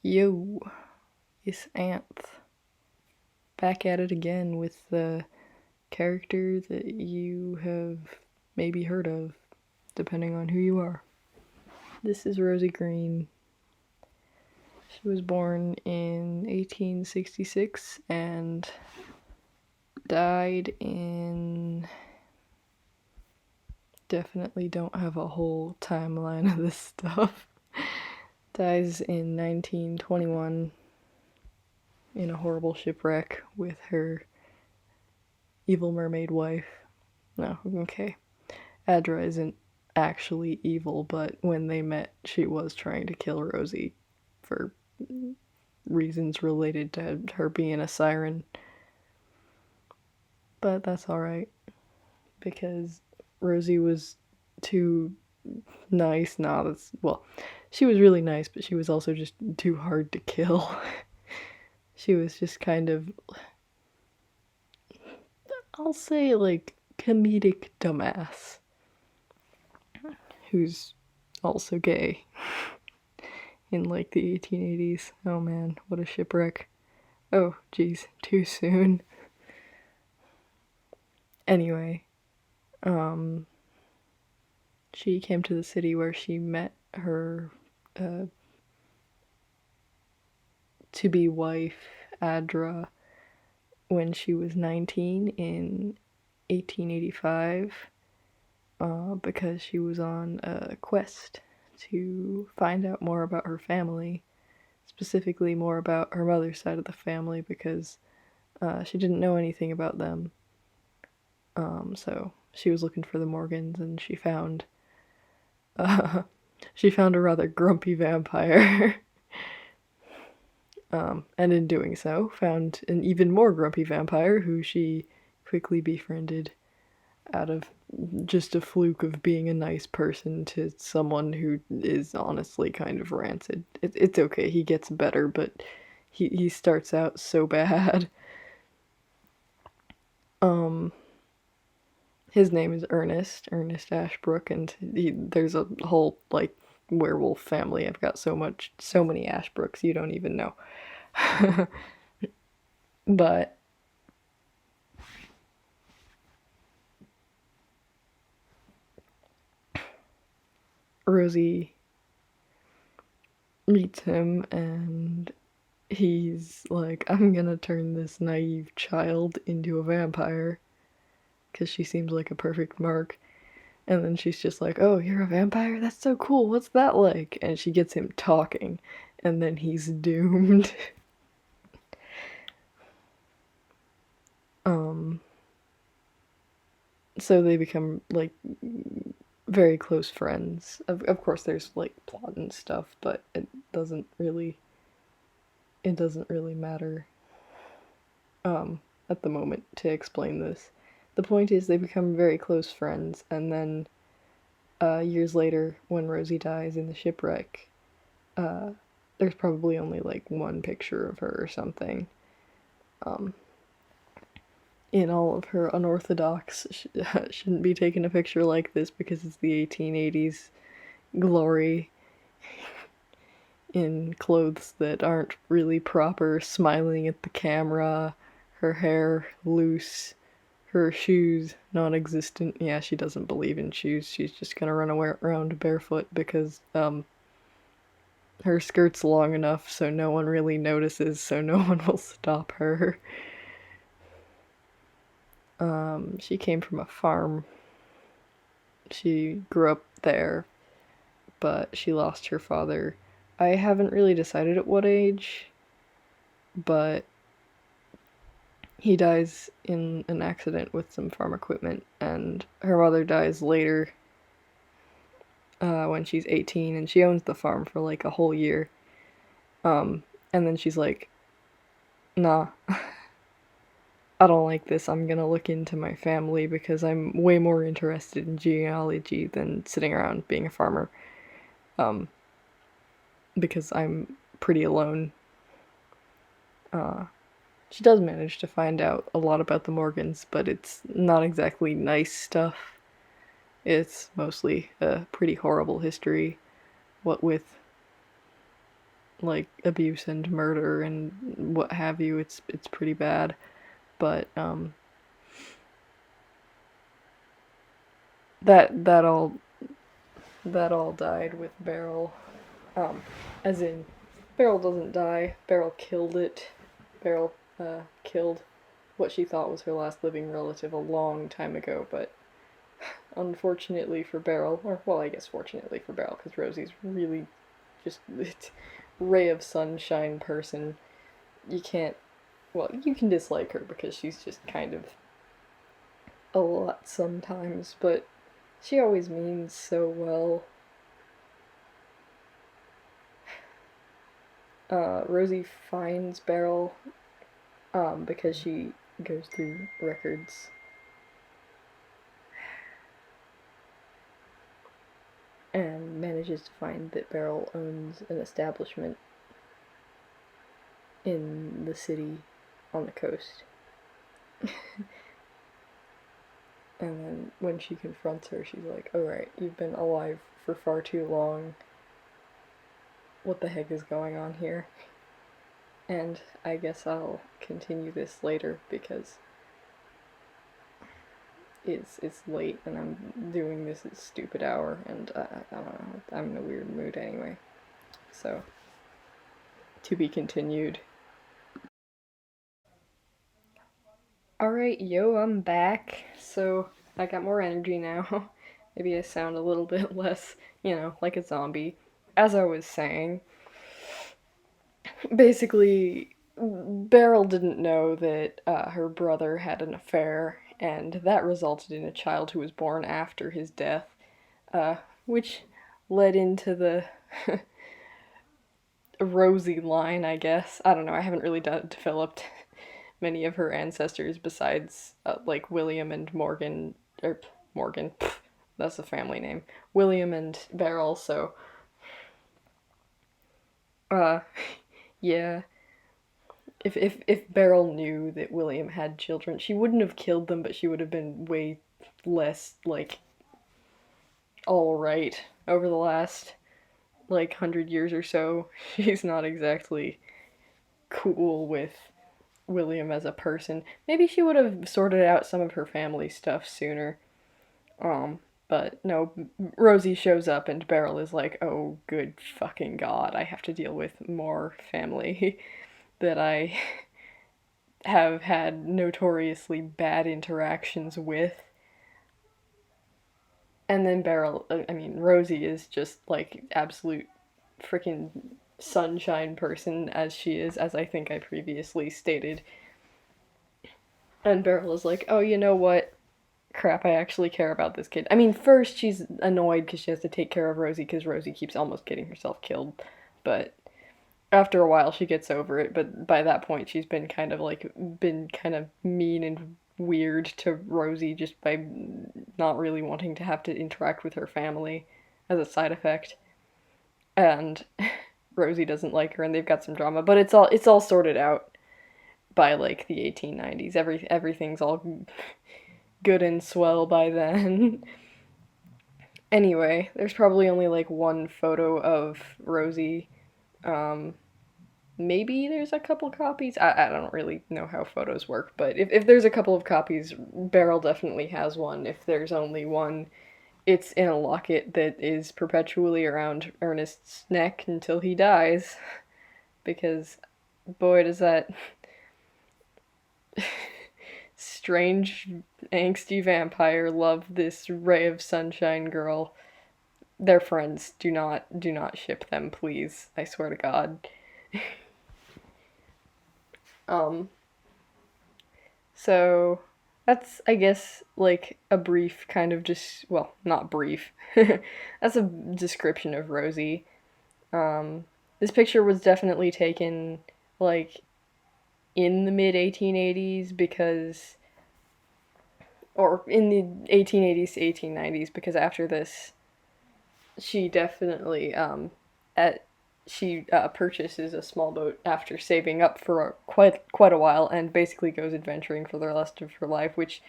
Yo, it's Anth. Back at it again with the character that you have maybe heard of, depending on who you are. This is Rosie Green. She was born in 1866 and died in... Definitely don't have a whole timeline of this stuff. Dies in 1921 in a horrible shipwreck with her evil mermaid wife. No, okay. Adra isn't actually evil, but when they met, she was trying to kill Rosie for reasons related to her being a siren. But that's alright, because Rosie was too nice. She was really nice, but she was also just too hard to kill. She was just kind of, I'll say, like, comedic dumbass who's also gay in like the 1880s. Oh man, what a shipwreck. Oh geez, too soon. Anyway, she came to the city where she met her to-be wife, Adra, when she was 19 in 1885, because she was on a quest to find out more about her family, specifically more about her mother's side of the family, because she didn't know anything about them. So she was looking for the Morgans, and she found a rather grumpy vampire. And in doing so, found an even more grumpy vampire who she quickly befriended out of just a fluke of being a nice person to someone who is honestly kind of rancid. It's okay, he gets better, but he starts out so bad. His name is Ernest Ashbrook, and there's a whole, like, werewolf family. I've got so many Ashbrooks, you don't even know. But Rosie meets him, and he's like, I'm gonna turn this naive child into a vampire, because she seems like a perfect mark. And then she's just like, oh, you're a vampire? That's so cool, what's that like? And she gets him talking, and then he's doomed. So they become, like, very close friends. Of course there's, like, plot and stuff, but it doesn't really matter at the moment to explain this. The point is they become very close friends, and then years later, when Rosie dies in the shipwreck, there's probably only like one picture of her or something. In all of her unorthodox, shouldn't be taking a picture like this because it's the 1880s glory, in clothes that aren't really proper, smiling at the camera, her hair loose, her shoes non-existent. Yeah, she doesn't believe in shoes. She's just gonna run around barefoot because her skirt's long enough so no one really notices, so no one will stop her. She came from a farm. She grew up there, but she lost her father. I haven't really decided at what age, but he dies in an accident with some farm equipment, and her mother dies later, when she's 18, and she owns the farm for like a whole year. And then she's like, nah, I don't like this, I'm gonna look into my family because I'm way more interested in genealogy than sitting around being a farmer. Because I'm pretty alone. She does manage to find out a lot about the Morgans, but it's not exactly nice stuff. It's mostly a pretty horrible history, what with like abuse and murder and what have you. It's pretty bad, but that all died with Beryl. As in, Beryl doesn't die. Beryl killed it. Beryl killed what she thought was her last living relative a long time ago, but unfortunately for Beryl, or well, I guess fortunately for Beryl, because Rosie's really just ray of sunshine person. You can't, well, you can dislike her because she's just kind of a lot sometimes, but she always means so well. Rosie finds Beryl because she goes through records and manages to find that Beryl owns an establishment in the city on the coast. And then when she confronts her, she's like, alright, you've been alive for far too long. What the heck is going on here? And I guess I'll continue this later because it's late and I'm doing this at stupid hour and I don't know, I'm in a weird mood anyway. So, to be continued. Alright, yo, I'm back. So, I got more energy now. Maybe I sound a little bit less, like a zombie. As I was saying, basically, Beryl didn't know that her brother had an affair, and that resulted in a child who was born after his death, which led into the Rosie line, I guess. I don't know, I haven't really developed many of her ancestors besides, like, William and Morgan, or Morgan, that's a family name, William and Beryl, so, uh, yeah. If Beryl knew that William had children, she wouldn't have killed them, but she would have been way less, like, alright over the last, like, 100 years or so. She's not exactly cool with William as a person. Maybe she would have sorted out some of her family stuff sooner. But no, Rosie shows up and Beryl is like, oh, good fucking god, I have to deal with more family that I have had notoriously bad interactions with. And then Rosie is just like absolute freaking sunshine person as she is, as I think I previously stated. And Beryl is like, oh, you know what? Crap, I actually care about this kid. I mean, first she's annoyed because she has to take care of Rosie because Rosie keeps almost getting herself killed. But after a while she gets over it, but by that point she's been kind of mean and weird to Rosie just by not really wanting to have to interact with her family as a side effect. And Rosie doesn't like her and they've got some drama, but it's all sorted out by like the 1890s. Everything's all good and swell by then. Anyway, there's probably only like one photo of Rosie. Maybe there's a couple copies. I don't really know how photos work, but if there's a couple of copies, Beryl definitely has one. If there's only one, it's in a locket that is perpetually around Ernest's neck until he dies. Because, boy, does that strange, angsty vampire love this ray of sunshine girl. They're friends. Do not ship them, please. I swear to God. So that's, I guess, like a brief kind of just, well, not brief. That's a description of Rosie. This picture was definitely taken, like, in the mid 1880s because, or in the 1880s to 1890s, because after this, she definitely, she purchases a small boat after saving up for quite a while and basically goes adventuring for the rest of her life, which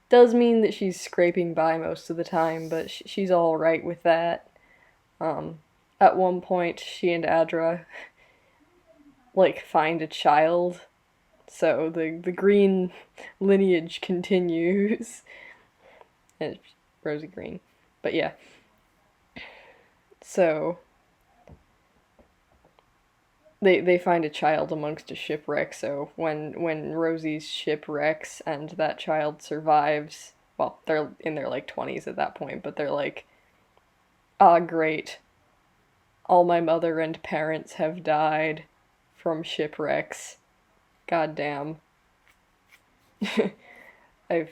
does mean that she's scraping by most of the time, but she's all right with that. At one point, she and Adra like, find a child. So the Green lineage continues. And Rosie Green. But yeah. So they find a child amongst a shipwreck, so when Rosie's ship wrecks and that child survives, well, they're in their like 20s at that point, but they're like, ah, great. All my mother and parents have died from shipwrecks. God damn. I've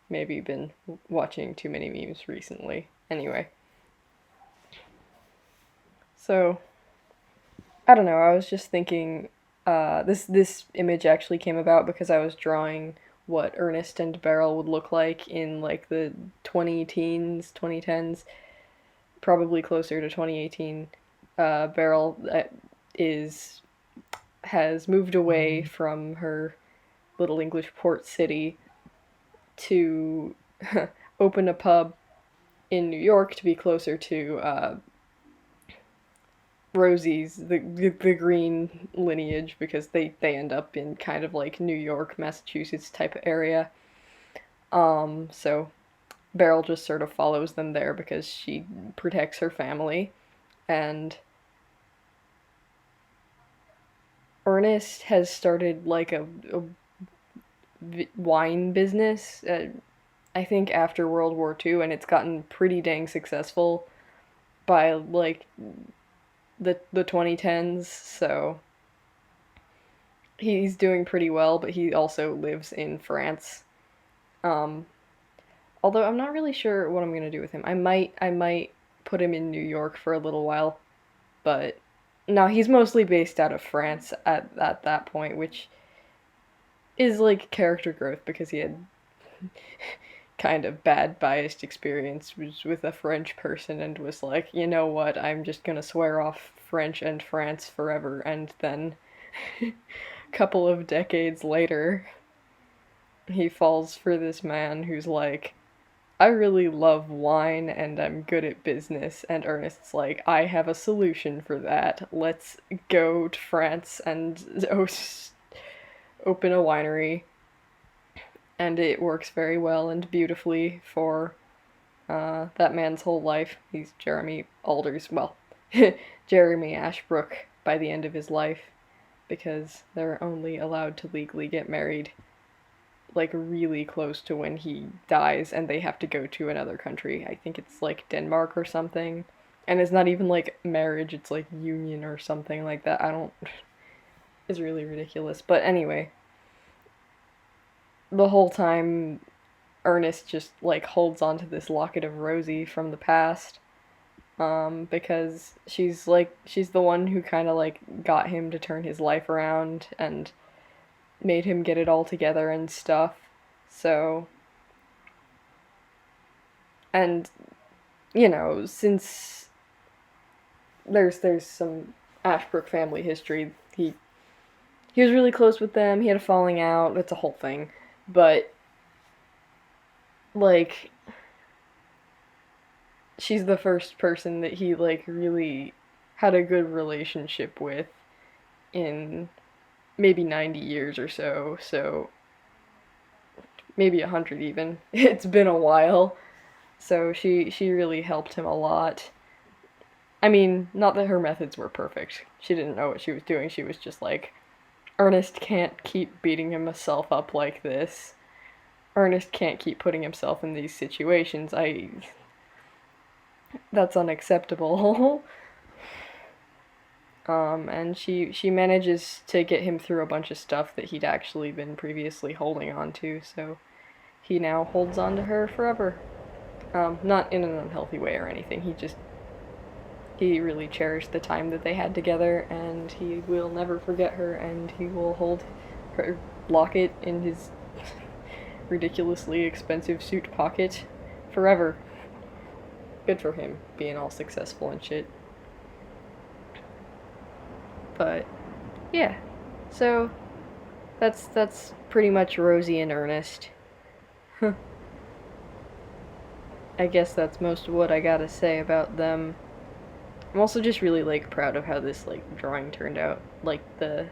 maybe been watching too many memes recently. Anyway. So, I don't know, I was just thinking, this image actually came about because I was drawing what Ernest and Beryl would look like in like the 2010s, probably closer to 2018. Beryl is has moved away from her little English port city to open a pub in New York to be closer to Rosie's the Green lineage, because they end up in kind of like New York, Massachusetts type of area. So Beryl just sort of follows them there because she protects her family, and Ernest has started like a wine business. I think after World War II, and it's gotten pretty dang successful by like the 2010s. So he's doing pretty well, but he also lives in France. Um, Although I'm not really sure what I'm gonna do with him. I might put him in New York for a little while, but no, he's mostly based out of France at that point, which is like character growth because he had kind of bad biased experience with a French person and was like, you know what, I'm just gonna swear off French and France forever, and then a couple of decades later he falls for this man who's like, I really love wine and I'm good at business, and Ernest's like, I have a solution for that. Let's go to France and open a winery. And it works very well and beautifully for that man's whole life. He's Jeremy Alders, well, Jeremy Ashbrook by the end of his life, because they're only allowed to legally get married like really close to when he dies, and they have to go to another country. I think it's like Denmark or something. And it's not even like marriage, it's like union or something like that. I don't. It's really ridiculous. But anyway, the whole time Ernest just like holds on to this locket of Rosie from the past, because she's the one who kind of like got him to turn his life around and made him get it all together and stuff. So, and you know, since there's some Ashbrook family history, he was really close with them. He had a falling out. It's a whole thing. But like, she's the first person that he like really had a good relationship with in maybe 90 years or so. So maybe 100 even. It's been a while. So she really helped him a lot. I mean, not that her methods were perfect. She didn't know what she was doing. She was just like, Ernest can't keep beating himself up like this. Ernest can't keep putting himself in these situations. That's unacceptable. And she manages to get him through a bunch of stuff that he'd actually been previously holding on to, so he now holds on to her forever. Not in an unhealthy way or anything, he really cherished the time that they had together, and he will never forget her, and he will hold her locket in his ridiculously expensive suit pocket forever. Good for him, being all successful and shit. But yeah, so that's pretty much Rosie and Ernest. I guess that's most of what I gotta say about them. I'm also just really, like, proud of how this, like, drawing turned out. Like, the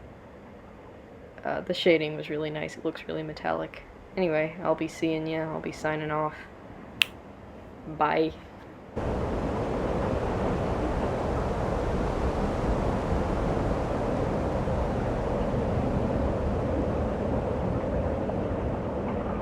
shading was really nice. It looks really metallic. Anyway, I'll be seeing ya. I'll be signing off. Bye.